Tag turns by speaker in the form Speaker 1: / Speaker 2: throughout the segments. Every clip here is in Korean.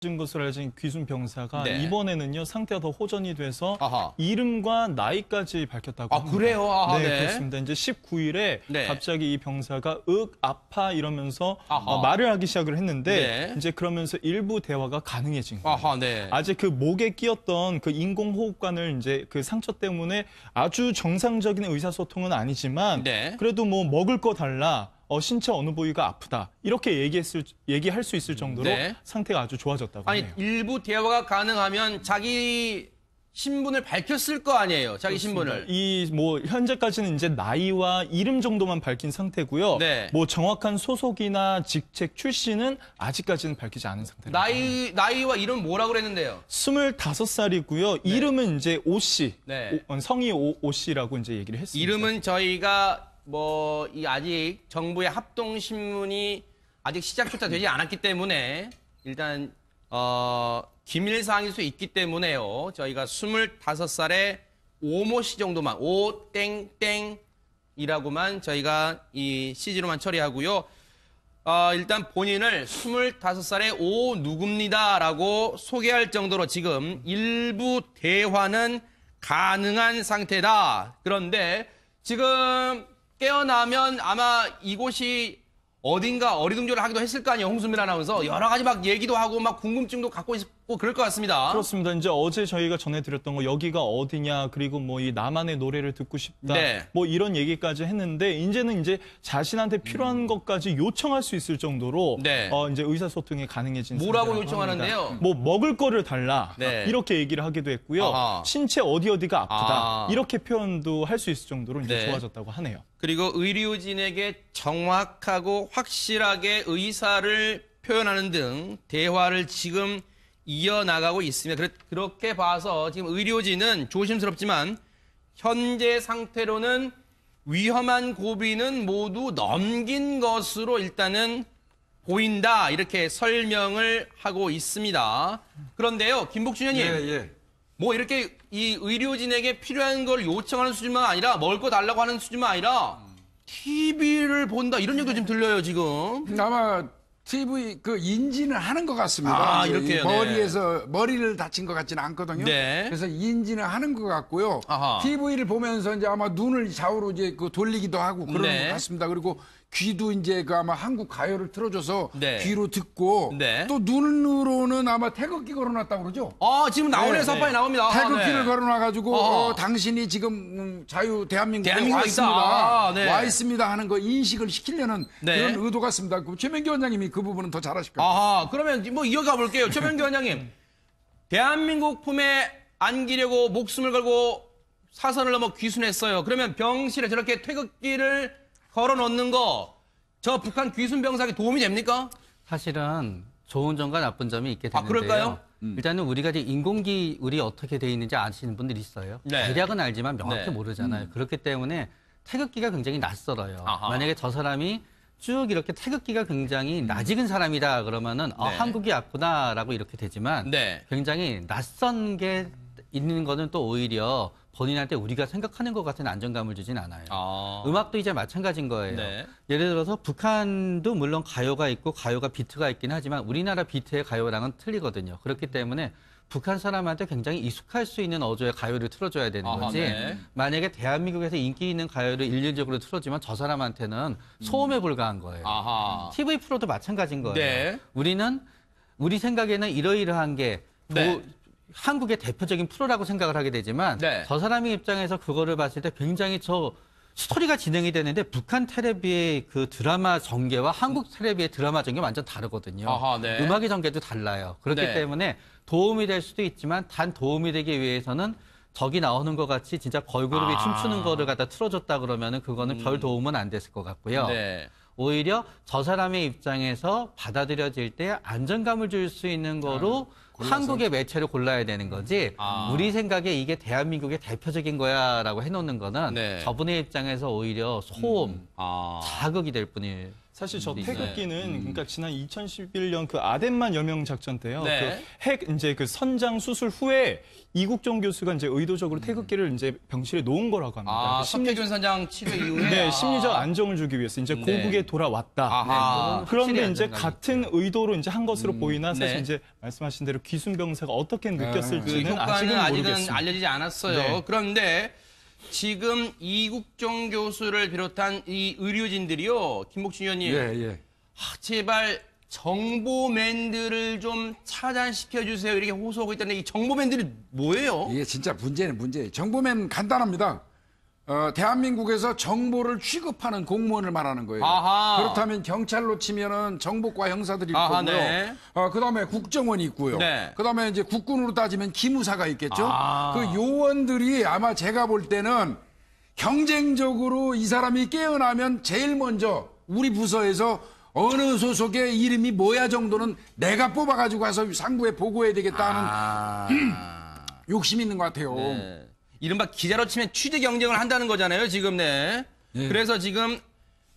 Speaker 1: 진 것으로 알려진 귀순 병사가
Speaker 2: 네.
Speaker 1: 이번에는요 상태가 더 호전이 돼서
Speaker 2: 아하.
Speaker 1: 이름과 나이까지 밝혔다고 합니다.
Speaker 2: 그래요? 아하,
Speaker 1: 네,
Speaker 2: 네.
Speaker 1: 그렇습니다. 이제 19일에
Speaker 2: 네.
Speaker 1: 갑자기 이 병사가 아파 이러면서
Speaker 2: 아하.
Speaker 1: 말을 하기 시작을 했는데
Speaker 2: 네.
Speaker 1: 이제 그러면서 일부 대화가 가능해진 거예요.
Speaker 2: 아하, 네.
Speaker 1: 아직 그 목에 끼었던 그 인공호흡관을 이제 그 상처 때문에 아주 정상적인 의사소통은 아니지만
Speaker 2: 네.
Speaker 1: 그래도 뭐 먹을 거 달라. 신체 어느 부위가 아프다. 이렇게 얘기할 수 있을 정도로
Speaker 2: 네.
Speaker 1: 상태가 아주 좋아졌다고
Speaker 2: 아니,
Speaker 1: 해요.
Speaker 2: 일부 대화가 가능하면 자기 신분을 밝혔을 거 아니에요. 자기 신분을.
Speaker 1: 뭐 현재까지는 이제 나이와 이름 정도만 밝힌 상태고요.
Speaker 2: 네.
Speaker 1: 뭐 정확한 소속이나 직책 출신은 아직까지는 밝히지 않은 상태입니다.
Speaker 2: 나이와 이름 뭐라고 그랬는데요?
Speaker 1: 25살이고요. 이름은 이제 오 씨.
Speaker 2: 네.
Speaker 1: 성이 오 씨라고 이제 얘기를 했습니다.
Speaker 2: 이름은 저희가 아직 정부의 합동신문이 아직 시작조차 되지 않았기 때문에 일단 기밀사항일 수 있기 때문에요. 저희가 25살에 오모 씨 정도만 오땡땡이라고만 저희가 이 CG로만 처리하고요. 일단 본인을 25살에 오 누굽니다라고 소개할 정도로 지금 일부 대화는 가능한 상태다. 그런데 지금 깨어나면 아마 이곳이 어딘가 어리둥절을 하기도 했을 거 아니에요. 홍수민 아나운서. 여러 가지 막 얘기도 하고 막 궁금증도 갖고 있고 그럴 것 같습니다.
Speaker 1: 그렇습니다. 이제 어제 저희가 전해드렸던 거 여기가 어디냐 그리고 뭐 이 나만의 노래를 듣고 싶다
Speaker 2: 네.
Speaker 1: 뭐 이런 얘기까지 했는데 이제는 이제 자신한테 필요한 것까지 요청할 수 있을 정도로
Speaker 2: 네.
Speaker 1: 이제 의사소통이 가능해진
Speaker 2: 뭐라고
Speaker 1: 상태라고
Speaker 2: 요청하는데요?
Speaker 1: 합니다. 뭐 먹을 거를 달라
Speaker 2: 네.
Speaker 1: 이렇게 얘기를 하기도 했고요.
Speaker 2: 아하.
Speaker 1: 신체 어디가 아프다
Speaker 2: 아.
Speaker 1: 이렇게 표현도 할 수 있을 정도로 이제
Speaker 2: 네.
Speaker 1: 좋아졌다고 하네요.
Speaker 2: 그리고 의료진에게 정확하고 확실하게 의사를 표현하는 등 대화를 지금 이어나가고 있습니다. 그렇게 봐서 지금 의료진은 조심스럽지만 현재 상태로는 위험한 고비는 모두 넘긴 것으로 일단은 보인다. 이렇게 설명을 하고 있습니다. 그런데요, 김복준 의원님.
Speaker 3: 예.
Speaker 2: 뭐 이렇게 이 의료진에게 필요한 걸 요청하는 수준만 아니라 먹을 거 달라고 하는 수준만 아니라 TV를 본다 이런 얘기도 지금 들려요 지금.
Speaker 3: 아마 TV 그 인지는 하는 것 같습니다.
Speaker 2: 이렇게요.
Speaker 3: 머리에서 머리를 다친 것 같지는 않거든요.
Speaker 2: 네.
Speaker 3: 그래서 인지는 하는 것 같고요.
Speaker 2: 아하.
Speaker 3: TV를 보면서 이제 아마 눈을 좌우로 이제 그 돌리기도 하고 그런
Speaker 2: 네.
Speaker 3: 것 같습니다. 그리고 귀도 이제 그 아마 한국 가요를 틀어줘서
Speaker 2: 네.
Speaker 3: 귀로 듣고
Speaker 2: 네.
Speaker 3: 또 눈으로는 아마 태극기 걸어놨다고 그러죠.
Speaker 2: 지금 나오네요. 사파이 나옵니다.
Speaker 3: 태극기를 걸어놔가지고
Speaker 2: 어허.
Speaker 3: 당신이 지금 대한민국에
Speaker 2: 대한민국에
Speaker 3: 와 있습니다.
Speaker 2: 있다. 네.
Speaker 3: 와 있습니다 하는 거 인식을 시키려는
Speaker 2: 네.
Speaker 3: 그런 의도 같습니다. 그 최명기 원장님이 그 부분은 더 잘하실 것 같아요.
Speaker 2: 아하, 그러면 뭐 이어가 볼게요. 최명기 원장님. 대한민국 품에 안기려고 목숨을 걸고 사선을 넘어 귀순했어요. 그러면 병실에 저렇게 태극기를 걸어놓는 거 저 북한 귀순 병사에게 도움이 됩니까?
Speaker 4: 사실은 좋은 점과 나쁜 점이 있게 되는데요.
Speaker 2: 그럴까요?
Speaker 4: 일단은 우리가 이제 인공기 우리 어떻게 돼 있는지 아시는 분들이 있어요.
Speaker 2: 네.
Speaker 4: 대략은 알지만 명확히
Speaker 2: 네.
Speaker 4: 모르잖아요. 그렇기 때문에 태극기가 굉장히 낯설어요.
Speaker 2: 아하.
Speaker 4: 만약에 저 사람이 쭉 이렇게 태극기가 굉장히 낯익은 사람이다 그러면은
Speaker 2: 네.
Speaker 4: 한국이 왔구나라고 이렇게 되지만
Speaker 2: 네.
Speaker 4: 굉장히 낯선 게 있는 거는 또 오히려 본인한테 우리가 생각하는 것 같은 안정감을 주진 않아요. 음악도 이제 마찬가지인 거예요.
Speaker 2: 네.
Speaker 4: 예를 들어서 북한도 물론 가요가 있고 가요가 비트가 있긴 하지만 우리나라 비트의 가요랑은 틀리거든요. 그렇기 때문에 북한 사람한테 굉장히 익숙할 수 있는 어조의 가요를 틀어줘야 되는
Speaker 2: 아하,
Speaker 4: 거지.
Speaker 2: 네.
Speaker 4: 만약에 대한민국에서 인기 있는 가요를 일률적으로 틀어주면 저 사람한테는 소음에 불과한 거예요.
Speaker 2: 아하.
Speaker 4: TV 프로도 마찬가지인 거예요.
Speaker 2: 네.
Speaker 4: 우리 생각에는 이러이러한 게
Speaker 2: 네.
Speaker 4: 한국의 대표적인 프로라고 생각을 하게 되지만
Speaker 2: 네.
Speaker 4: 저 사람의 입장에서 그거를 봤을 때 굉장히 저 스토리가 진행이 되는데 북한 텔레비의 그 드라마 전개와 한국 텔레비의 드라마 전개 완전 다르거든요.
Speaker 2: 아하, 네.
Speaker 4: 음악의 전개도 달라요. 그렇기
Speaker 2: 네.
Speaker 4: 때문에 도움이 될 수도 있지만 단 도움이 되기 위해서는 저기 나오는 것 같이 진짜 걸그룹이 춤추는 거를 갖다 틀어줬다 그러면은 그거는 별 도움은 안 됐을 것 같고요.
Speaker 2: 네.
Speaker 4: 오히려 저 사람의 입장에서 받아들여질 때 안정감을 줄 수 있는 거로 한국의 매체를 골라야 되는 거지 우리 생각에 이게 대한민국의 대표적인 거야라고 해놓는 거는
Speaker 2: 네.
Speaker 4: 저분의 입장에서 오히려 소음, 자극이 될 뿐이에요.
Speaker 1: 사실 저
Speaker 4: 네.
Speaker 1: 태극기는 그러니까 지난 2011년 그 아덴만 여명 작전 때요.
Speaker 2: 네.
Speaker 1: 그 핵 이제 그 선장 수술 후에 이국종 교수가 이제 의도적으로 태극기를 이제 병실에 놓은 거라고 합니다.
Speaker 2: 아, 석태균 선장 치료 이후에
Speaker 1: 네,
Speaker 2: 아.
Speaker 1: 심리적 안정을 주기 위해서 이제
Speaker 2: 네.
Speaker 1: 고국에 돌아왔다.
Speaker 2: 아하.
Speaker 1: 그런데
Speaker 4: 확실히
Speaker 1: 이제
Speaker 4: 안정감이
Speaker 1: 같은 의도로 이제 한 것으로 보이나 사실
Speaker 2: 네.
Speaker 1: 이제 말씀하신 대로 귀순병사가 어떻게
Speaker 2: 그
Speaker 1: 느꼈을지는
Speaker 2: 효과는
Speaker 1: 아직은
Speaker 2: 아직은
Speaker 1: 모르겠습니다.
Speaker 2: 알려지지 않았어요.
Speaker 1: 네.
Speaker 2: 그런데 지금 이국종 교수를 비롯한 이 의료진들이요, 김복준 의원님,
Speaker 3: 예.
Speaker 2: 제발 정보맨들을 좀 차단시켜 주세요. 이렇게 호소하고 있다는데 이 정보맨들이 뭐예요?
Speaker 3: 이게 진짜 문제예요. 정보면 간단합니다. 대한민국에서 정보를 취급하는 공무원을 말하는 거예요.
Speaker 2: 아하.
Speaker 3: 그렇다면 경찰로 치면은 정보과 형사들이
Speaker 2: 아하,
Speaker 3: 있고요.
Speaker 2: 네.
Speaker 3: 그다음에 국정원이 있고요.
Speaker 2: 네.
Speaker 3: 그다음에 이제 국군으로 따지면 기무사가 있겠죠.
Speaker 2: 아.
Speaker 3: 그 요원들이 아마 제가 볼 때는 경쟁적으로 이 사람이 깨어나면 제일 먼저 우리 부서에서 어느 소속의 이름이 뭐야 정도는 내가 뽑아가지고 가서 상부에 보고해야 되겠다는 욕심이 있는 것 같아요.
Speaker 2: 네. 이른바 기자로 치면 취재 경쟁을 한다는 거잖아요, 지금, 네.
Speaker 3: 예.
Speaker 2: 그래서 지금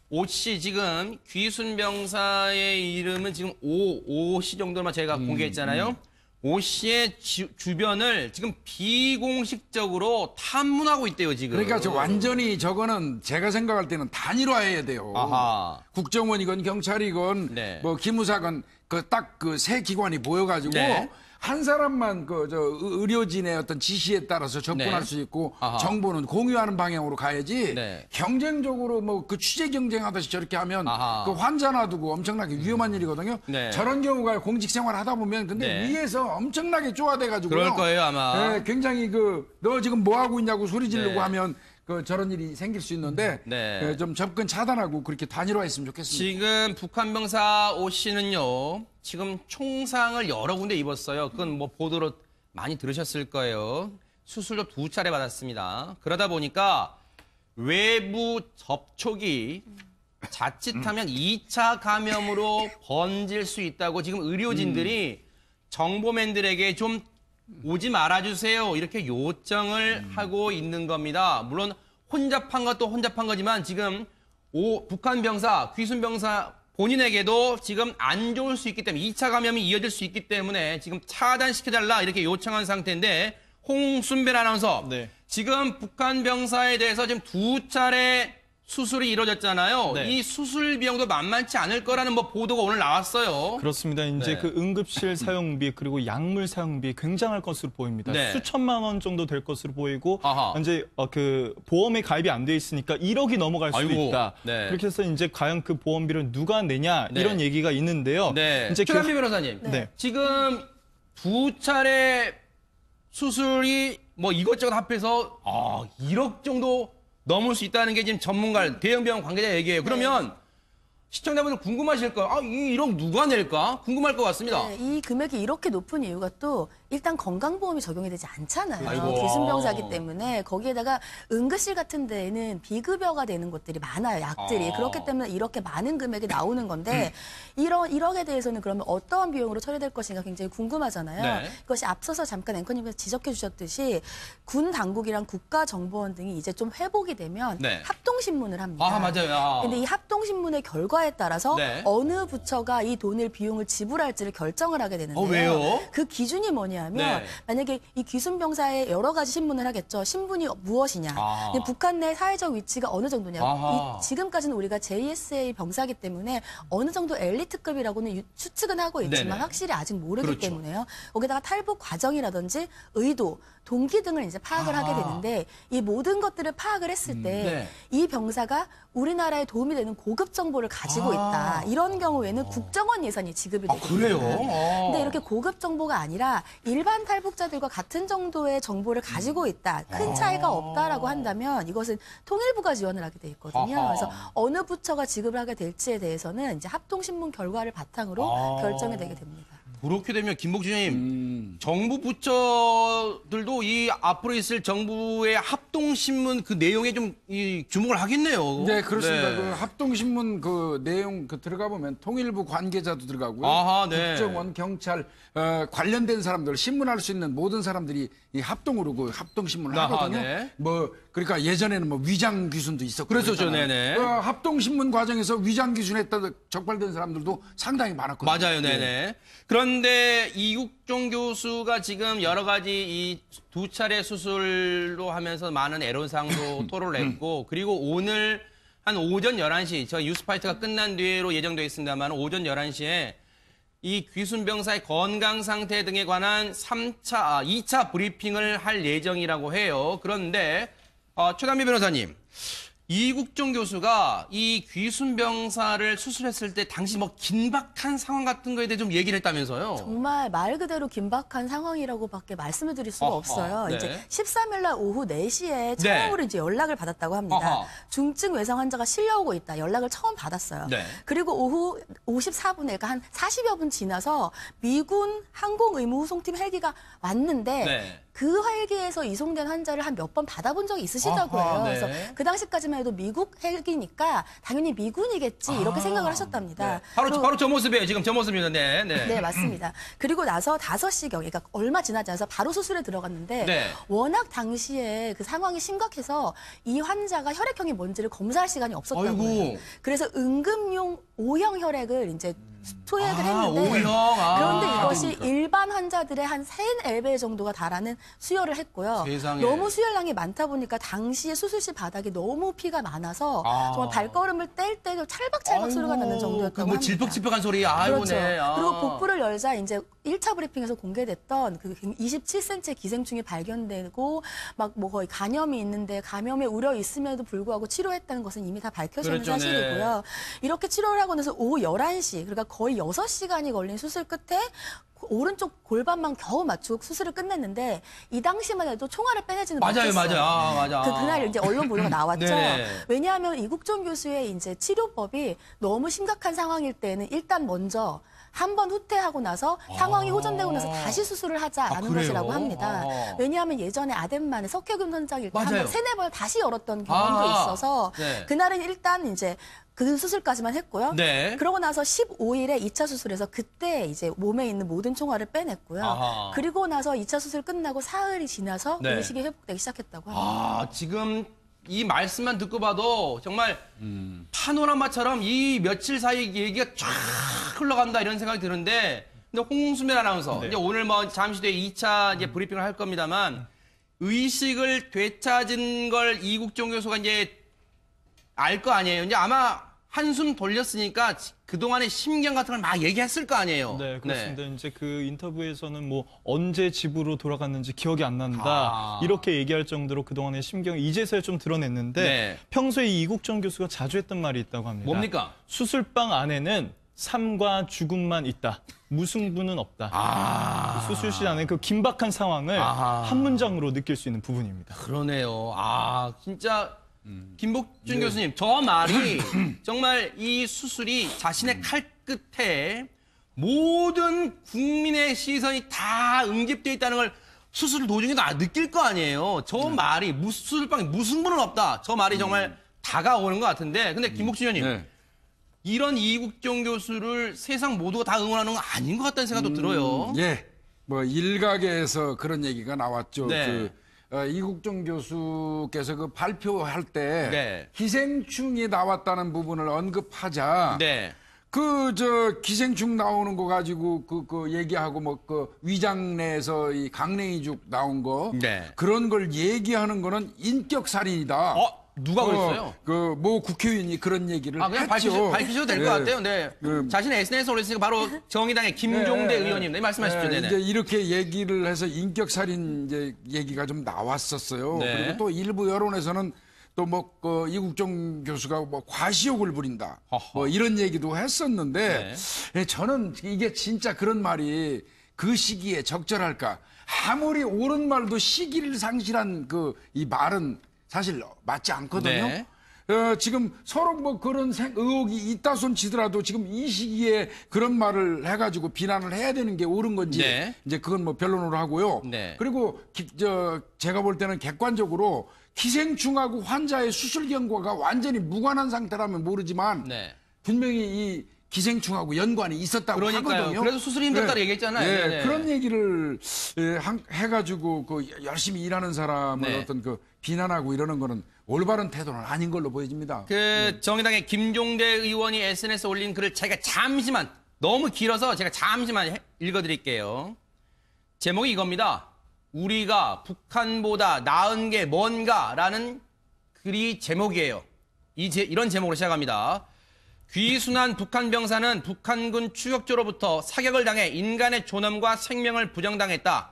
Speaker 2: 오 씨, 지금 귀순 병사의 이름은 지금 오 씨 정도만 제가 공개했잖아요. 오 씨의 주변을 지금 비공식적으로 탐문하고 있대요, 지금.
Speaker 3: 그러니까 저 완전히 저거는 제가 생각할 때는 단일화해야 돼요.
Speaker 2: 아하.
Speaker 3: 국정원이건 경찰이건
Speaker 2: 네.
Speaker 3: 뭐 기무사건 딱 그 세 기관이 모여가지고
Speaker 2: 네.
Speaker 3: 한 사람만 그 저 의료진의 어떤 지시에 따라서 접근할
Speaker 2: 네.
Speaker 3: 수 있고
Speaker 2: 아하.
Speaker 3: 정보는 공유하는 방향으로 가야지
Speaker 2: 네.
Speaker 3: 경쟁적으로 뭐 그 취재 경쟁하듯이 저렇게 하면
Speaker 2: 아하.
Speaker 3: 그 환자 놔두고 엄청나게 위험한 일이거든요.
Speaker 2: 네.
Speaker 3: 저런 경우가 공직 생활 하다 보면 근데
Speaker 2: 네.
Speaker 3: 위에서 엄청나게 쪼아대가지고
Speaker 2: 그럴 거예요, 아마.
Speaker 3: 네, 굉장히 너 지금 뭐 하고 있냐고 소리 지르고
Speaker 2: 네.
Speaker 3: 하면 저런 일이 생길 수 있는데
Speaker 2: 네.
Speaker 3: 좀 접근 차단하고 그렇게 단일화했으면 좋겠습니다.
Speaker 2: 지금 북한 병사 오 씨는요, 지금 총상을 여러 군데 입었어요. 그건 뭐 보도로 많이 들으셨을 거예요. 수술도 2차례 받았습니다. 그러다 보니까 외부 접촉이 자칫하면 2차 감염으로 번질 수 있다고 지금 의료진들이 정보맨들에게 좀 오지 말아주세요. 이렇게 요청을 하고 있는 겁니다. 물론 혼잡한 것도 혼잡한 거지만 지금 북한 병사, 귀순 병사 본인에게도 지금 안 좋을 수 있기 때문에 2차 감염이 이어질 수 있기 때문에 지금 차단시켜달라 이렇게 요청한 상태인데 홍순별 아나운서
Speaker 1: 네.
Speaker 2: 지금 북한 병사에 대해서 지금 2차례 수술이 이루어졌잖아요.
Speaker 1: 네.
Speaker 2: 이 수술 비용도 만만치 않을 거라는 뭐 보도가 오늘 나왔어요.
Speaker 1: 그렇습니다. 이제
Speaker 2: 네.
Speaker 1: 그 응급실 사용비 그리고 약물 사용비 굉장할 것으로 보입니다.
Speaker 2: 네.
Speaker 1: 수천만 원 정도 될 것으로 보이고
Speaker 2: 아하.
Speaker 1: 이제 그 보험에 가입이 안 돼 있으니까 1억이 넘어갈 수도
Speaker 2: 아이고.
Speaker 1: 있다.
Speaker 2: 네.
Speaker 1: 그렇게 해서 이제 과연 그 보험비를 누가 내냐
Speaker 2: 네.
Speaker 1: 이런 얘기가 있는데요.
Speaker 2: 네.
Speaker 1: 이제
Speaker 2: 최남미 변호사님.
Speaker 1: 네.
Speaker 2: 지금 2차례 수술이 뭐 이것저것 합해서 1억 정도 넘을 수 있다는 게 지금 전문가, 대형병원 관계자 얘기예요. 그러면 시청자분들 궁금하실 거예요. 이 1억 누가 낼까? 궁금할 것 같습니다.
Speaker 5: 네, 이 금액이 이렇게 높은 이유가 또 일단 건강보험이 적용이 되지 않잖아요.
Speaker 2: 아이고.
Speaker 5: 기순병사기 때문에 거기에다가 응급실 같은 데에는 비급여가 되는 것들이 많아요. 약들이.
Speaker 2: 아.
Speaker 5: 그렇기 때문에 이렇게 많은 금액이 나오는 건데 이런 1억에 대해서는 그러면 어떠한 비용으로 처리될 것인가 굉장히 궁금하잖아요.
Speaker 2: 네.
Speaker 5: 이것이 앞서서 잠깐 앵커님께서 지적해 주셨듯이 군 당국이랑 국가정보원 등이 이제 좀 회복이 되면
Speaker 2: 네.
Speaker 5: 합동신문을 합니다.
Speaker 2: 맞아요.
Speaker 5: 근데 이 합동신문의 결과에 따라서
Speaker 2: 네.
Speaker 5: 어느 부처가 이 돈을 비용을 지불할지를 결정을 하게 되는데요.
Speaker 2: 왜요?
Speaker 5: 그 기준이 뭐냐면
Speaker 2: 네.
Speaker 5: 만약에 이 귀순병사의 여러 가지 신문을 하겠죠. 신분이 무엇이냐. 근데 북한 내 사회적 위치가 어느 정도냐.
Speaker 2: 아하.
Speaker 5: 지금까지는 우리가 JSA 병사기 때문에 어느 정도 엘리트급이라고는 추측은 하고 있지만
Speaker 2: 네네.
Speaker 5: 확실히 아직 모르기
Speaker 2: 그렇죠.
Speaker 5: 때문에요. 거기다가 탈북 과정이라든지 의도, 동기 등을 이제 파악을 하게 되는데 이 모든 것들을 파악을 했을 때 이
Speaker 2: 네.
Speaker 5: 병사가 우리나라에 도움이 되는 고급 정보를 가지고 있다. 이런 경우에는 국정원 예산이 지급이 되거든요.
Speaker 2: 그래요?
Speaker 5: 근데 이렇게 고급 정보가 아니라 일반 탈북자들과 같은 정도의 정보를 가지고 있다. 큰 차이가 없다라고 한다면 이것은 통일부가 지원을 하게 돼 있거든요.
Speaker 2: 아하.
Speaker 5: 그래서 어느 부처가 지급을 하게 될지에 대해서는 이제 합동신문 결과를 바탕으로 결정이 되게 됩니다.
Speaker 2: 그렇게 되면 김복준님, 정부 부처들도 이 앞으로 있을 정부의 합동신문 그 내용에 좀 주목을 하겠네요.
Speaker 3: 네, 그렇습니다.
Speaker 2: 네.
Speaker 3: 그 합동신문 그 내용 들어가 보면 통일부 관계자도 들어가고요.
Speaker 2: 아하, 네.
Speaker 3: 국정원, 경찰 관련된 사람들, 신문할 수 있는 모든 사람들이 이 합동으로 그 합동신문을
Speaker 2: 아하,
Speaker 3: 하거든요.
Speaker 2: 네.
Speaker 3: 뭐 그러니까 예전에는 뭐 위장 귀순도 있었고
Speaker 2: 그랬었죠,
Speaker 3: 그랬잖아요.
Speaker 2: 네네.
Speaker 3: 합동신문 과정에서 위장 귀순했다 적발된 사람들도 상당히 많았거든요.
Speaker 2: 맞아요, 네네. 그런데 이국종 교수가 지금 여러 가지 이 두 차례 수술로 하면서 많은 애로사항도 토로를 했고, 그리고 오늘 한 오전 11시, 저희 뉴스파이트가 끝난 뒤로 예정되어 있습니다만, 오전 11시에 이 귀순병사의 건강 상태 등에 관한 2차 브리핑을 할 예정이라고 해요. 그런데, 최단비 변호사님. 이국종 교수가 이 귀순병사를 수술했을 때 당시 뭐 긴박한 상황 같은 거에 대해 좀 얘기를 했다면서요?
Speaker 5: 정말 말 그대로 긴박한 상황이라고밖에 말씀을 드릴 수가
Speaker 2: 어허,
Speaker 5: 없어요.
Speaker 2: 네.
Speaker 5: 이제 13일 날 오후 4시에
Speaker 2: 네.
Speaker 5: 처음으로 이제 연락을 받았다고 합니다.
Speaker 2: 어허.
Speaker 5: 중증 외상 환자가 실려오고 있다. 연락을 처음 받았어요.
Speaker 2: 네.
Speaker 5: 그리고 오후 54분에 그러니까 한 40여 분 지나서 미군 항공의무후송팀 헬기가 왔는데
Speaker 2: 네.
Speaker 5: 그 헬기에서 이송된 환자를 한 몇 번 받아본 적이 있으시다고
Speaker 2: 아하,
Speaker 5: 해요.
Speaker 2: 네.
Speaker 5: 그래서 그 당시까지만 해도 미국 헬기니까 당연히 미군이겠지 이렇게 생각을 하셨답니다.
Speaker 2: 네. 바로
Speaker 5: 그리고
Speaker 2: 바로 저 모습이에요. 지금 저 모습입니다. 네, 네.
Speaker 5: 네, 맞습니다. 그리고 나서 5시경에, 그러니까 얼마 지나지 않아서 바로 수술에 들어갔는데
Speaker 2: 네.
Speaker 5: 워낙 당시에 그 상황이 심각해서 이 환자가 혈액형이 뭔지를 검사할 시간이 없었다고
Speaker 2: 아이고.
Speaker 5: 해요. 그래서 응급용 O형 혈액을 이제 투약을 했는데
Speaker 2: O형.
Speaker 5: 그런데 이것이 일반 환자들의 한 3-4배 정도가 달하는 수혈을 했고요.
Speaker 2: 세상에.
Speaker 5: 너무 수혈량이 많다 보니까 당시에 수술실 바닥이 너무 피가 많아서 정말 발걸음을 뗄 때도 찰박찰박 소리가 나는 정도였다고
Speaker 2: 그뭐
Speaker 5: 합니다.
Speaker 2: 질퍽질퍽한 소리. 아이고,
Speaker 5: 그렇죠.
Speaker 2: 네. 아.
Speaker 5: 그리고 복부를 열자 이제 1차 브리핑에서 공개됐던 그 27cm의 기생충이 발견되고 막 뭐 거의 감염이 있는데 감염에 우려 있음에도 불구하고 치료했다는 것은 이미 다 밝혀져 있는
Speaker 2: 그렇죠, 네.
Speaker 5: 사실이고요. 이렇게 치료를 하고 나서 오후 11시, 그러니까 거의 6시간이 걸린 수술 끝에 오른쪽 골반만 겨우 맞추고 수술을 끝냈는데 이 당시만 해도 총알을 빼내지는
Speaker 2: 맞아요,
Speaker 5: 못했어요.
Speaker 2: 맞아요. 아, 맞아.
Speaker 5: 그날 이제 언론 보도가 나왔죠.
Speaker 2: 네.
Speaker 5: 왜냐하면 이국종 교수의 이제 치료법이 너무 심각한 상황일 때는 일단 먼저 한 번 후퇴하고 나서 상황이 호전되고 나서 다시 수술을 하자라는
Speaker 2: 그래요?
Speaker 5: 것이라고 합니다.
Speaker 2: 아.
Speaker 5: 왜냐하면 예전에 아덴만의 석회균 현장일 때
Speaker 2: 맞아요.
Speaker 5: 한번 3-4번 다시 열었던 경험도
Speaker 2: 아.
Speaker 5: 있어서
Speaker 2: 네.
Speaker 5: 그날은 일단 이제 그 수술까지만 했고요.
Speaker 2: 네.
Speaker 5: 그러고 나서 15일에 2차 수술에서 그때 이제 몸에 있는 모든 총알을 빼냈고요.
Speaker 2: 아하.
Speaker 5: 그리고 나서 2차 수술 끝나고 사흘이 지나서
Speaker 2: 네.
Speaker 5: 의식이 회복되기 시작했다고 합니다.
Speaker 2: 아, 지금 이 말씀만 듣고 봐도 정말 파노라마처럼 이 며칠 사이 얘기가 쫙 흘러간다 이런 생각이 드는데, 근데 홍수민 아나운서, 이제 오늘 뭐 잠시 뒤에 2차 이제 브리핑을 할 겁니다만, 의식을 되찾은 걸 이국종 교수가 이제 알 거 아니에요. 이제 아마 한숨 돌렸으니까 그동안의 심경 같은 걸 막 얘기했을 거 아니에요.
Speaker 1: 네, 그렇습니다. 이제 그 인터뷰에서는 뭐 언제 집으로 돌아갔는지 기억이 안 난다. 이렇게 얘기할 정도로 그동안의 심경을 이제서야 좀 드러냈는데
Speaker 2: 네.
Speaker 1: 평소에 이국정 교수가 자주 했던 말이 있다고 합니다.
Speaker 2: 뭡니까?
Speaker 1: 수술방 안에는 삶과 죽음만 있다. 무승부는 없다. 그 수술실 안에 그 긴박한 상황을 한 문장으로 느낄 수 있는 부분입니다.
Speaker 2: 그러네요. 아, 진짜 김복준 교수님, 저 말이 정말 이 수술이 자신의 칼끝에 모든 국민의 시선이 다 응집되어 있다는 걸 수술 도중에도 느낄 거 아니에요. 저 말이 수술방에 무승부는 없다. 저 말이 정말 다가오는 것 같은데, 근데 김복준 의원님,
Speaker 3: 네.
Speaker 2: 이런 이국종 교수를 세상 모두가 다 응원하는 건 아닌 것 같다는 생각도 들어요.
Speaker 3: 예, 뭐 일각에서 그런 얘기가 나왔죠.
Speaker 2: 네.
Speaker 3: 이국종 교수께서 그 발표할 때
Speaker 2: 네.
Speaker 3: 기생충이 나왔다는 부분을 언급하자
Speaker 2: 네.
Speaker 3: 기생충 나오는 거 가지고 그 얘기하고 뭐 그 위장 내에서 이 강냉이죽 나온 거
Speaker 2: 네.
Speaker 3: 그런 걸 얘기하는 거는 인격 살인이다.
Speaker 2: 누가 그랬어요?
Speaker 3: 그 모 국회의원이 그런 얘기를
Speaker 2: 그냥
Speaker 3: 했죠.
Speaker 2: 밝히셔도 될 것
Speaker 3: 네.
Speaker 2: 같아요. 네. 자신의 SNS에 올렸으니까 바로 정의당의 김종대 의원님. 네, 말씀하십시오. 네네.
Speaker 3: 이제 이렇게 얘기를 해서 인격살인 이제 얘기가 좀 나왔었어요.
Speaker 2: 네.
Speaker 3: 그리고 또 일부 여론에서는 또 뭐 이국종 교수가 뭐 과시욕을 부린다. 뭐 이런 얘기도 했었는데 저는 이게 진짜 그런 말이 그 시기에 적절할까? 아무리 옳은 말도 시기를 상실한 이 말은 사실 맞지 않거든요.
Speaker 2: 네.
Speaker 3: 지금 서로 뭐 그런 의혹이 있다 손 치더라도 지금 이 시기에 그런 말을 해가지고 비난을 해야 되는 게 옳은 건지
Speaker 2: 네.
Speaker 3: 이제 그건 뭐 변론으로 하고요.
Speaker 2: 네.
Speaker 3: 그리고 제가 볼 때는 객관적으로 기생충하고 환자의 수술 경과가 완전히 무관한 상태라면 모르지만
Speaker 2: 네.
Speaker 3: 분명히 이 기생충하고 연관이 있었다고
Speaker 2: 그러니까요.
Speaker 3: 하거든요.
Speaker 2: 그래서 수술이 힘들다고 얘기했잖아요.
Speaker 3: 네,
Speaker 2: 네네.
Speaker 3: 그런 얘기를 해가지고 그 열심히 일하는 사람을
Speaker 2: 네.
Speaker 3: 어떤 그 비난하고 이러는 거는 올바른 태도는 아닌 걸로 보여집니다.
Speaker 2: 정의당의 김종대 의원이 SNS에 올린 글을 제가 잠시만, 너무 길어서 제가 잠시만 읽어드릴게요. 제목이 이겁니다. 우리가 북한보다 나은 게 뭔가라는 글이 제목이에요. 이런 제목으로 시작합니다. 귀순한 북한 병사는 북한군 추격조로부터 사격을 당해 인간의 존엄과 생명을 부정당했다.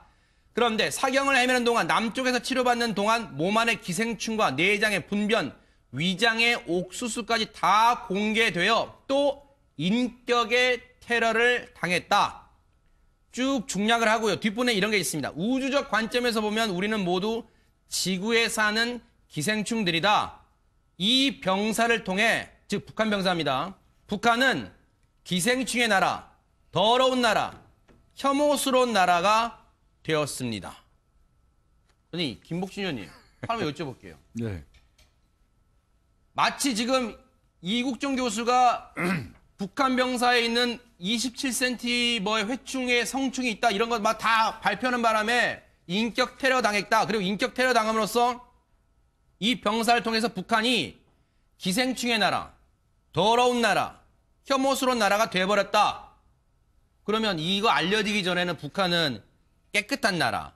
Speaker 2: 그런데 사경을 헤매는 동안 남쪽에서 치료받는 동안 몸 안의 기생충과 내장의 분변, 위장의 옥수수까지 다 공개되어 또 인격의 테러를 당했다. 쭉 중략을 하고요. 뒷부분에 이런 게 있습니다. 우주적 관점에서 보면 우리는 모두 지구에 사는 기생충들이다. 이 병사를 통해, 즉 북한 병사입니다. 북한은 기생충의 나라, 더러운 나라, 혐오스러운 나라가 되었습니다. 아니, 김복진 의원님, 하나만 여쭤볼게요.
Speaker 3: 네.
Speaker 2: 마치 지금 이국종 교수가 북한 병사에 있는 27cm 뭐의 회충에 성충이 있다 이런 것 막 다 발표하는 바람에 인격 테러 당했다. 그리고 인격 테러 당함으로써 이 병사를 통해서 북한이 기생충의 나라, 더러운 나라, 혐오스러운 나라가 돼버렸다. 그러면 이거 알려지기 전에는 북한은 깨끗한 나라,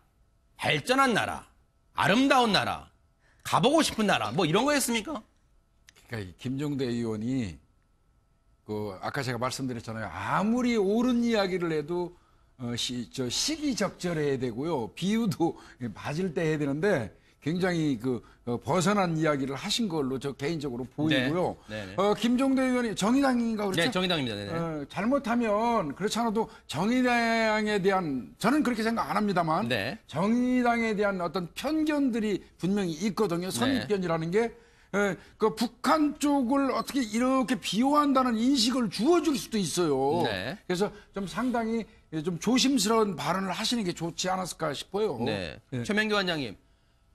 Speaker 2: 발전한 나라, 아름다운 나라, 가보고 싶은 나라 뭐 이런 거였습니까?
Speaker 3: 그러니까 이 김종대 의원이 아까 제가 말씀드렸잖아요. 아무리 옳은 이야기를 해도 시기적절해야 되고요. 비유도 맞을 때 해야 되는데 굉장히 벗어난 이야기를 하신 걸로 저 개인적으로 보이고요.
Speaker 2: 네. 네.
Speaker 3: 김종대 의원이 정의당인가 그렇죠?
Speaker 2: 네, 정의당입니다. 네네.
Speaker 3: 잘못하면 그렇지 않아도 정의당에 대한 저는 그렇게 생각 안 합니다만
Speaker 2: 네.
Speaker 3: 정의당에 대한 어떤 편견들이 분명히 있거든요. 선입견이라는 게. 그 북한 쪽을 어떻게 이렇게 비호한다는 인식을 주어줄 수도 있어요.
Speaker 2: 네.
Speaker 3: 그래서 좀 상당히 좀 조심스러운 발언을 하시는 게 좋지 않았을까 싶어요.
Speaker 2: 네.
Speaker 3: 네.
Speaker 2: 최명규 원장님,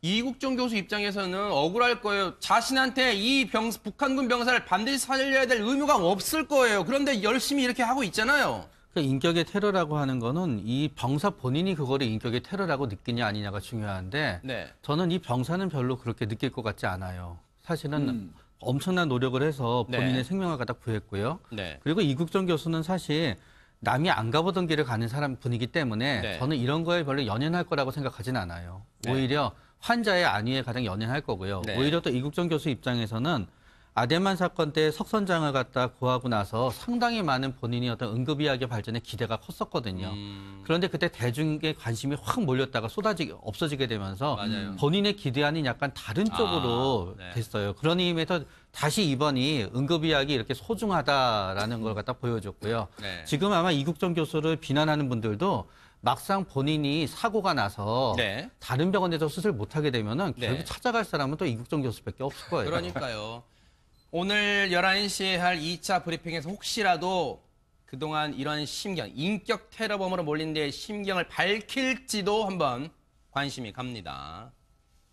Speaker 2: 이국종 교수 입장에서는 억울할 거예요. 자신한테 이 북한군 병사를 반드시 살려야 될 의무가 없을 거예요. 그런데 열심히 이렇게 하고 있잖아요.
Speaker 4: 인격의 테러라고 하는 거는 이 병사 본인이 그거를 인격의 테러라고 느끼냐 아니냐가 중요한데
Speaker 2: 네.
Speaker 4: 저는 이 병사는 별로 그렇게 느낄 것 같지 않아요. 사실은 엄청난 노력을 해서 본인의
Speaker 2: 네.
Speaker 4: 생명을 갖다 구했고요.
Speaker 2: 네.
Speaker 4: 그리고 이국종 교수는 사실 남이 안 가보던 길을 가는 분이기 때문에
Speaker 2: 네.
Speaker 4: 저는 이런 거에 별로 연연할 거라고 생각하진 않아요.
Speaker 2: 네.
Speaker 4: 오히려 환자의 안위에 가장 연연할 거고요.
Speaker 2: 네.
Speaker 4: 오히려 또 이국종 교수 입장에서는 아데만 사건 때 석선장을 갖다 구하고 나서 상당히 많은 본인이 어떤 응급의학의 발전에 기대가 컸었거든요. 그런데 그때 대중의 관심이 확 몰렸다가 없어지게 되면서
Speaker 2: 맞아요.
Speaker 4: 본인의 기대와는 약간 다른 쪽으로
Speaker 2: 네.
Speaker 4: 됐어요. 그런 의미에서 다시 이번이 응급의학이 이렇게 소중하다라는 걸 갖다 보여줬고요.
Speaker 2: 네.
Speaker 4: 지금 아마 이국정 교수를 비난하는 분들도 막상 본인이 사고가 나서
Speaker 2: 네.
Speaker 4: 다른 병원에서 수술 못하게 되면은
Speaker 2: 네.
Speaker 4: 결국 찾아갈 사람은 또 이국정 교수밖에 없을 거예요.
Speaker 2: 그러니까요. 오늘 11시에 할 2차 브리핑에서 혹시라도 그동안 이런 심경, 인격 테러범으로 몰린 데의 심경을 밝힐지도 한번 관심이 갑니다.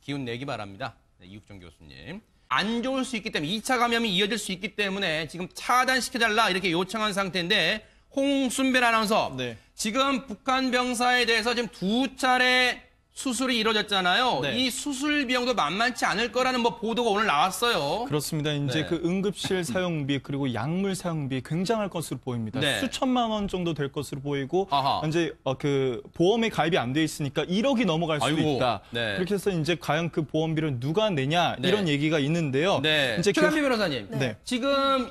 Speaker 2: 기운 내기 바랍니다. 네, 이국종 교수님. 안 좋을 수 있기 때문에 2차 감염이 이어질 수 있기 때문에 지금 차단시켜달라 이렇게 요청한 상태인데 홍순별 아나운서.
Speaker 1: 네.
Speaker 2: 지금 북한 병사에 대해서 지금 2차례 수술이 이루어졌잖아요.
Speaker 1: 네.
Speaker 2: 이 수술 비용도 만만치 않을 거라는 뭐 보도가 오늘 나왔어요.
Speaker 1: 그렇습니다. 이제
Speaker 2: 네.
Speaker 1: 그 응급실 사용비 그리고 약물 사용비 굉장할 것으로 보입니다.
Speaker 2: 네.
Speaker 1: 수천만 원 정도 될 것으로 보이고
Speaker 2: 아하.
Speaker 1: 이제 그 보험에 가입이 안 돼 있으니까 1억이 넘어갈 수도
Speaker 2: 아이고.
Speaker 1: 있다.
Speaker 2: 네.
Speaker 1: 그렇게 해서 이제 과연 그 보험비를 누가 내냐
Speaker 2: 네.
Speaker 1: 이런 얘기가 있는데요.
Speaker 2: 네.
Speaker 1: 이제
Speaker 2: 최현미 변호사님.
Speaker 1: 네.
Speaker 2: 지금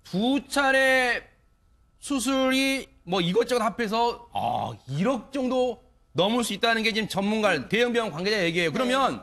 Speaker 2: 2차례 수술이 뭐 이것저것 합해서 1억 정도 넘을 수 있다는 게 지금 전문가, 대형 병원 관계자 얘기예요. 그러면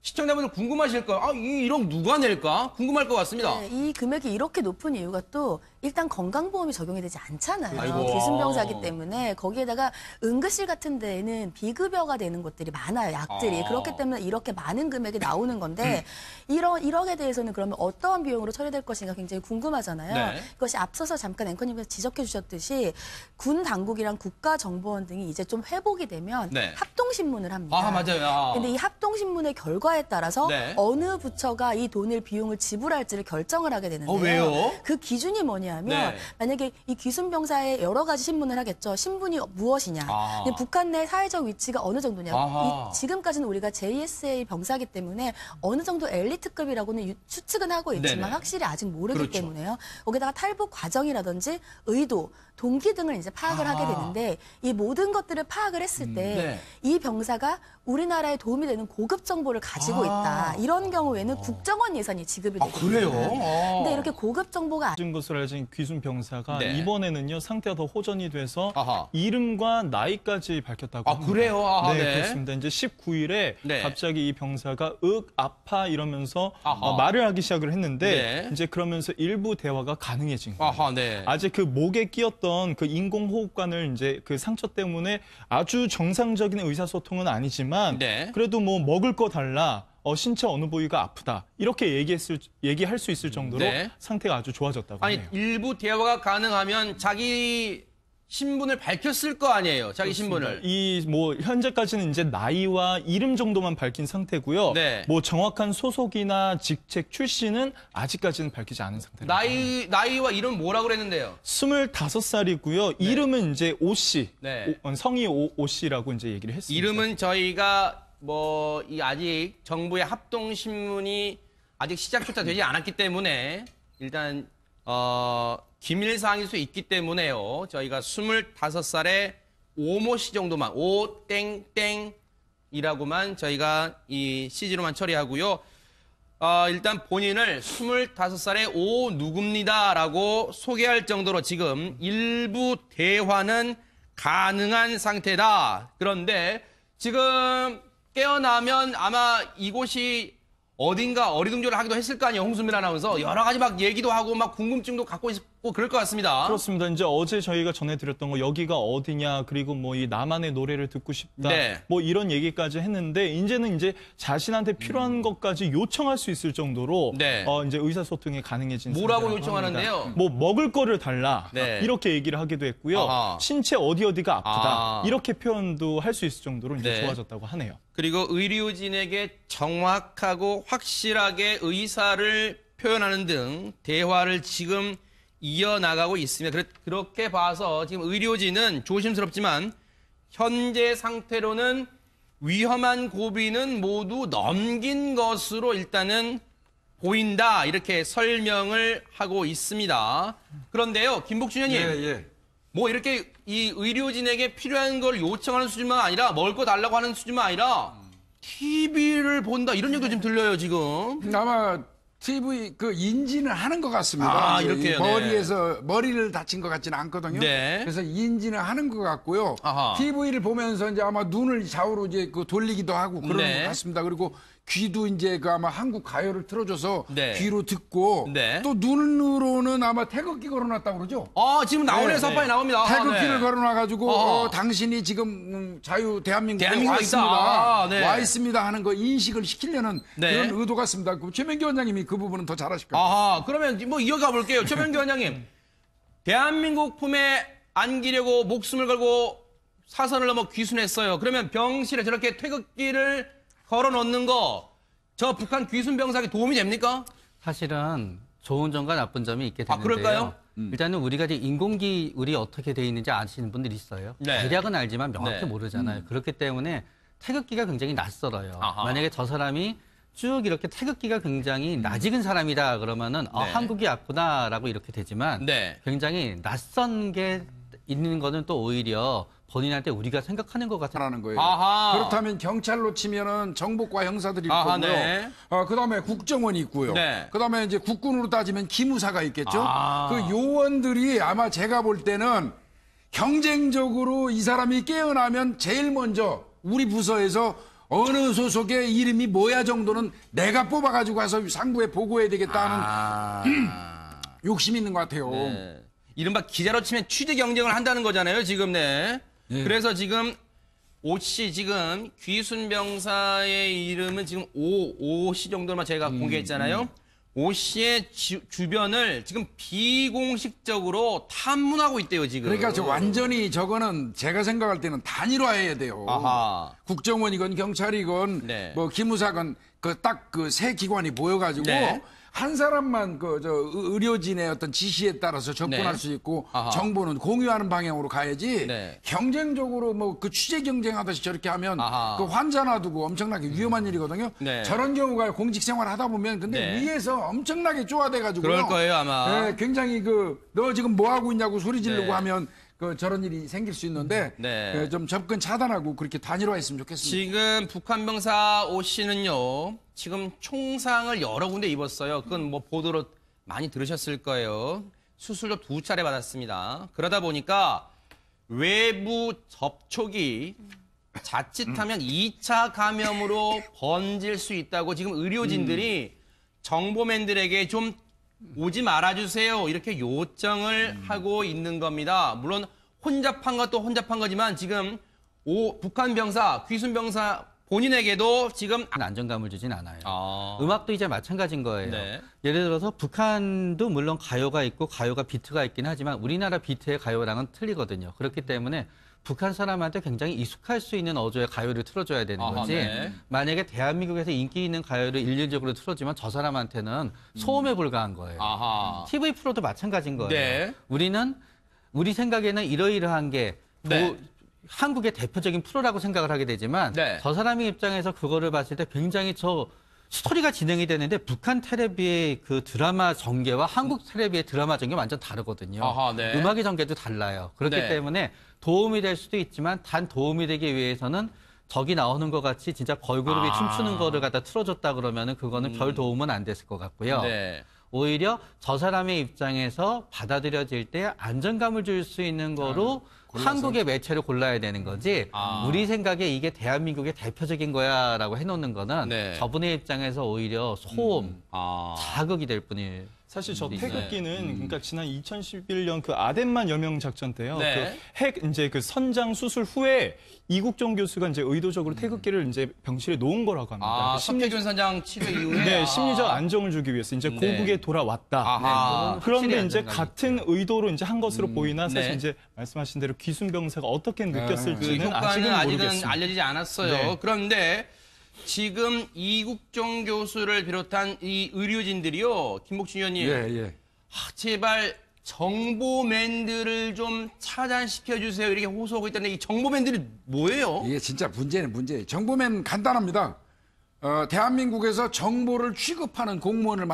Speaker 2: 시청자분들 궁금하실 거예요. 아, 이 1억 누가 낼까? 궁금할 것 같습니다.
Speaker 5: 네, 이 금액이 이렇게 높은 이유가 또 일단 건강보험이 적용이 되지 않잖아요.
Speaker 2: 아이고.
Speaker 5: 기순병사기 때문에 거기에다가 응급실 같은 데에는 비급여가 되는 곳들이 많아요. 약들이. 그렇기 때문에 이렇게 많은 금액이 나오는 건데 이런 1억에 대해서는 그러면 어떠한 비용으로 처리될 것인가 굉장히 궁금하잖아요.
Speaker 2: 네.
Speaker 5: 이것이 앞서서 잠깐 앵커님께서 지적해 주셨듯이 군 당국이랑 국가정보원 등이 이제 좀 회복이 되면
Speaker 2: 네.
Speaker 5: 합동신문을 합니다.
Speaker 2: 아, 맞아요. 아.
Speaker 5: 근데 이 합동신문의 결과에 따라서
Speaker 2: 네.
Speaker 5: 어느 부처가 이 돈을 비용을 지불할지를 결정을 하게 되는데요.
Speaker 2: 왜요?
Speaker 5: 그 기준이 뭐냐면
Speaker 2: 네.
Speaker 5: 만약에 이 귀순병사에 여러 가지 신문을 하겠죠. 신분이 무엇이냐.
Speaker 2: 아.
Speaker 5: 근데 북한 내 사회적 위치가 어느 정도냐.
Speaker 2: 아하.
Speaker 5: 지금까지는 우리가 JSA 병사기 때문에 어느 정도 엘리트급이라고는 추측은 하고 있지만
Speaker 2: 네네.
Speaker 5: 확실히 아직 모르기
Speaker 2: 그렇죠.
Speaker 5: 때문에요. 거기다가 탈북 과정이라든지 의도, 동기 등을 이제 파악을 하게 되는데 이 모든 것들을 파악을 했을 때 이
Speaker 2: 네.
Speaker 5: 병사가 우리나라에 도움이 되는 고급 정보를 가지고 있다. 이런 경우에는 국정원 예산이 지급이 되거든요.
Speaker 2: 그래요?
Speaker 5: 근데 이렇게 고급 정보가
Speaker 1: 준 것으로 알려진 귀순 병사가
Speaker 2: 네.
Speaker 1: 이번에는요 상태가 더 호전이 돼서
Speaker 2: 아하.
Speaker 1: 이름과 나이까지 밝혔다고
Speaker 2: 아,
Speaker 1: 합니다.
Speaker 2: 그래요? 아하,
Speaker 1: 네,
Speaker 2: 네.
Speaker 1: 그렇습니다. 이제 19일에
Speaker 2: 네.
Speaker 1: 갑자기 이 병사가 아파 이러면서
Speaker 2: 아하.
Speaker 1: 말을 하기 시작을 했는데
Speaker 2: 네.
Speaker 1: 이제 그러면서 일부 대화가 가능해진 거예요.
Speaker 2: 아하, 네.
Speaker 1: 아직 그 목에 끼었던 그 인공호흡관을 이제 그 상처 때문에 아주 정상적인 의사소통은 아니지만
Speaker 2: 네.
Speaker 1: 그래도 뭐 먹을 거 달라. 신체 어느 부위가 아프다. 이렇게 얘기할 수 있을 정도로
Speaker 2: 네.
Speaker 1: 상태가 아주 좋아졌다고
Speaker 2: 아니,
Speaker 1: 해요.
Speaker 2: 일부 대화가 가능하면 자기 신분을 밝혔을 거 아니에요. 자기 신분을.
Speaker 1: 이 뭐 현재까지는 이제 나이와 이름 정도만 밝힌 상태고요.
Speaker 2: 네.
Speaker 1: 뭐 정확한 소속이나 직책 출신은 아직까지는 밝히지 않은 상태입니다.
Speaker 2: 나이와 이름 뭐라고 그랬는데요?
Speaker 1: 25살이고요. 이름은 이제 오 씨.
Speaker 2: 네.
Speaker 1: 성이 오 씨라고 이제 얘기를 했습니다.
Speaker 2: 이름은 저희가 이 아직 정부의 합동신문이 아직 시작조차 되지 않았기 때문에 일단 기밀사항일 수 있기 때문에요. 저희가 25살에 오모 씨 정도만 오땡땡이라고만 저희가 이 CG로만 처리하고요. 일단 본인을 25살에 오 누굽니다라고 소개할 정도로 지금 일부 대화는 가능한 상태다. 그런데 지금 깨어나면 아마 이곳이 어딘가 어리둥절을 하기도 했을 거 아니에요. 홍수민 아나운서. 여러 가지 막 얘기도 하고 막 궁금증도 갖고 있고 그럴 것 같습니다.
Speaker 1: 그렇습니다. 이제 어제 저희가 전해드렸던 거 여기가 어디냐 그리고 뭐 이 나만의 노래를 듣고 싶다
Speaker 2: 네.
Speaker 1: 뭐 이런 얘기까지 했는데 이제는 이제 자신한테 필요한 것까지 요청할 수 있을 정도로
Speaker 2: 네.
Speaker 1: 이제 의사소통이 가능해진
Speaker 2: 뭐라고
Speaker 1: 상태라고
Speaker 2: 요청하는데요?
Speaker 1: 합니다. 뭐 먹을 거를 달라
Speaker 2: 네.
Speaker 1: 이렇게 얘기를 하기도 했고요.
Speaker 2: 아하.
Speaker 1: 신체 어디가 아프다
Speaker 2: 아.
Speaker 1: 이렇게 표현도 할 수 있을 정도로 이제
Speaker 2: 네.
Speaker 1: 좋아졌다고 하네요.
Speaker 2: 그리고 의료진에게 정확하고 확실하게 의사를 표현하는 등 대화를 지금 이어나가고 있습니다. 그렇게 봐서 지금 의료진은 조심스럽지만 현재 상태로는 위험한 고비는 모두 넘긴 것으로 일단은 보인다. 이렇게 설명을 하고 있습니다. 그런데요, 김복준 의원님.
Speaker 3: 예.
Speaker 2: 뭐 이렇게 이 의료진에게 필요한 걸 요청하는 수준만 아니라 먹을 거 달라고 하는 수준만 아니라 TV를 본다 이런 얘기도 지금 들려요 지금.
Speaker 3: 아마 TV 그 인지는 하는 것 같습니다.
Speaker 2: 아,
Speaker 3: 이
Speaker 2: 이렇게요?
Speaker 3: 머리에서 머리를 다친 것 같지는 않거든요.
Speaker 2: 네.
Speaker 3: 그래서 인지는 하는 것 같고요.
Speaker 2: 아하.
Speaker 3: TV를 보면서 이제 아마 눈을 좌우로 이제 그 돌리기도 하고 그런
Speaker 2: 네.
Speaker 3: 것 같습니다. 그리고 귀도 이제 그 아마 한국 가요를 틀어줘서
Speaker 2: 네.
Speaker 3: 귀로 듣고
Speaker 2: 네.
Speaker 3: 또 눈으로는 아마 태극기 걸어놨다고 그러죠.
Speaker 2: 지금 나오네요.
Speaker 3: 네,
Speaker 2: 선판이 나옵니다.
Speaker 3: 태극기를
Speaker 2: 네.
Speaker 3: 걸어놔가지고
Speaker 2: 어허.
Speaker 3: 당신이 지금 자유 대한민국에
Speaker 2: 대한민국에
Speaker 3: 와 있습니다.
Speaker 2: 있다. 네.
Speaker 3: 와 있습니다 하는 거 인식을 시키려는
Speaker 2: 네.
Speaker 3: 그런 의도 같습니다. 그 최명기 원장님이 그 부분은 더 잘하실 거예요.
Speaker 2: 아하, 그러면 뭐 이어가 볼게요. 최명기 원장님. 대한민국 품에 안기려고 목숨을 걸고 사선을 넘어 귀순했어요. 그러면 병실에 저렇게 태극기를 걸어 놓는 거, 저 북한 귀순 병사에게 도움이 됩니까?
Speaker 4: 사실은 좋은 점과 나쁜 점이 있게 되는데요.
Speaker 2: 그럴까요?
Speaker 4: 일단은 우리가 이제 인공기 우리 어떻게 돼 있는지 아시는 분들이 있어요.
Speaker 2: 네.
Speaker 4: 대략은 알지만 명확히
Speaker 2: 네.
Speaker 4: 모르잖아요. 그렇기 때문에 태극기가 굉장히 낯설어요.
Speaker 2: 아하.
Speaker 4: 만약에 저 사람이 쭉 이렇게 태극기가 굉장히 낯익은 사람이다 그러면은
Speaker 2: 네.
Speaker 4: 한국이 왔구나라고 이렇게 되지만
Speaker 2: 네.
Speaker 4: 굉장히 낯선 게 있는 거는 또 오히려 본인한테 우리가 생각하는 것 같은
Speaker 3: 하는 거예요.
Speaker 2: 아하.
Speaker 3: 그렇다면 경찰로 치면은 정보과 형사들이
Speaker 2: 아하,
Speaker 3: 있고요.
Speaker 2: 네.
Speaker 3: 그다음에 국정원이 있고요.
Speaker 2: 네.
Speaker 3: 그다음에 이제 국군으로 따지면 기무사가 있겠죠.
Speaker 2: 아.
Speaker 3: 그 요원들이 아마 제가 볼 때는 경쟁적으로 이 사람이 깨어나면 제일 먼저 우리 부서에서 어느 소속의 이름이 뭐야 정도는 내가 뽑아가지고 가서 상부에 보고해야 되겠다는 욕심 있는 것 같아요.
Speaker 2: 네. 이른바 기자로 치면 취재 경쟁을 한다는 거잖아요, 지금. 네. 그래서 지금 오 씨 지금 귀순병사의 이름은 지금 오 씨 정도만 제가 공개했잖아요. 오 씨의 주변을 지금 비공식적으로 탐문하고 있대요, 지금.
Speaker 3: 그러니까 저 완전히 저거는 제가 생각할 때는 단일화해야 돼요.
Speaker 2: 아하.
Speaker 3: 국정원이건 경찰이건
Speaker 2: 네.
Speaker 3: 뭐 기무사건 그 딱 그 세 기관이 모여가지고
Speaker 2: 네.
Speaker 3: 한 사람만 그 저 의료진의 어떤 지시에 따라서 접근할
Speaker 2: 네.
Speaker 3: 수 있고
Speaker 2: 아하.
Speaker 3: 정보는 공유하는 방향으로 가야지
Speaker 2: 네.
Speaker 3: 경쟁적으로 뭐 그 취재 경쟁하듯이 저렇게 하면
Speaker 2: 아하.
Speaker 3: 그 환자 놔두고 엄청나게 위험한 일이거든요.
Speaker 2: 네.
Speaker 3: 저런 경우가 공직 생활 하다 보면 근데
Speaker 2: 네.
Speaker 3: 위에서 엄청나게 쪼아대가지고
Speaker 2: 그럴 거예요, 아마.
Speaker 3: 네, 굉장히 그 너 지금 뭐 하고 있냐고 소리 지르고
Speaker 2: 네.
Speaker 3: 하면 그 저런 일이 생길 수 있는데
Speaker 2: 네.
Speaker 3: 좀 접근 차단하고 그렇게 단일화했으면 좋겠습니다.
Speaker 2: 지금 북한 병사 오 씨는요, 지금 총상을 여러 군데 입었어요. 그건 뭐 보도로 많이 들으셨을 거예요. 수술도 2차례 받았습니다. 그러다 보니까 외부 접촉이 자칫하면 2차 감염으로 번질 수 있다고 지금 의료진들이 정보맨들에게 좀 오지 말아주세요. 이렇게 요청을 하고 있는 겁니다. 물론 혼잡한 것도 혼잡한 거지만 지금 북한 병사, 귀순 병사 본인에게도 지금
Speaker 4: 안정감을 주진 않아요.
Speaker 2: 아.
Speaker 4: 음악도 이제 마찬가지인 거예요.
Speaker 2: 네.
Speaker 4: 예를 들어서 북한도 물론 가요가 있고 가요가 비트가 있긴 하지만 우리나라 비트의 가요랑은 틀리거든요. 그렇기 때문에 북한 사람한테 굉장히 익숙할 수 있는 어조의 가요를 틀어줘야 되는
Speaker 2: 아하,
Speaker 4: 거지.
Speaker 2: 네.
Speaker 4: 만약에 대한민국에서 인기 있는 가요를 일률적으로 틀어주면 저 사람한테는 소음에 불과한 거예요.
Speaker 2: 아하.
Speaker 4: TV 프로도 마찬가지인 거예요.
Speaker 2: 네.
Speaker 4: 우리 생각에는 이러이러한 게
Speaker 2: 네.
Speaker 4: 한국의 대표적인 프로라고 생각을 하게 되지만
Speaker 2: 네.
Speaker 4: 저 사람의 입장에서 그거를 봤을 때 굉장히 스토리가 진행이 되는데 북한 텔레비의 그 드라마 전개와 한국 텔레비의 드라마 전개 완전 다르거든요.
Speaker 2: 아하, 네.
Speaker 4: 음악의 전개도 달라요. 그렇기
Speaker 2: 네.
Speaker 4: 때문에 도움이 될 수도 있지만 단 도움이 되기 위해서는 저기 나오는 것 같이 진짜 걸그룹이 춤추는 거를 갖다 틀어줬다 그러면은 그거는 별 도움은 안 됐을 것 같고요.
Speaker 2: 네.
Speaker 4: 오히려 저 사람의 입장에서 받아들여질 때 안정감을 줄 수 있는 거로 한국의 매체를 골라야 되는 거지 우리 생각에 이게 대한민국의 대표적인 거야라고 해놓는 거는
Speaker 2: 네.
Speaker 4: 저분의 입장에서 오히려 소음, 자극이 될 뿐이에요.
Speaker 1: 사실 저
Speaker 4: 네.
Speaker 1: 태극기는 그러니까 지난 2011년 그 아덴만 여명 작전 때요.
Speaker 2: 네.
Speaker 1: 그 핵 이제 그 선장 수술 후에 이국정 교수가 이제 의도적으로 태극기를 이제 병실에 놓은 거라고 합니다. 그
Speaker 2: 석태균 선장 치료 이후에
Speaker 1: 네, 심리적 안정을 주기 위해서 이제
Speaker 2: 네.
Speaker 1: 고국에 돌아왔다.
Speaker 2: 아하.
Speaker 1: 네. 그런데
Speaker 4: 확실히
Speaker 1: 이제
Speaker 4: 안정감이
Speaker 1: 같은 의도로 이제 한 것으로 보이나 사실
Speaker 2: 네.
Speaker 1: 이제 말씀하신 대로 귀순 병사가 어떻게
Speaker 2: 그
Speaker 1: 느꼈을지는
Speaker 2: 효과는
Speaker 1: 아직은
Speaker 2: 아직은
Speaker 1: 모르겠습니다.
Speaker 2: 알려지지 않았어요.
Speaker 1: 네.
Speaker 2: 그런데 지금 이국정 교수를 비롯한 이 의료진들이요, 김복준 의원님,
Speaker 3: 예.
Speaker 2: 제발 정보맨들을 좀 차단시켜 주세요. 이렇게 호소하고 있다는데 이 정보맨들이 뭐예요?
Speaker 3: 이게 진짜 문제. 정보면 간단합니다. 대한민국에서 정보를 취급하는 공무원을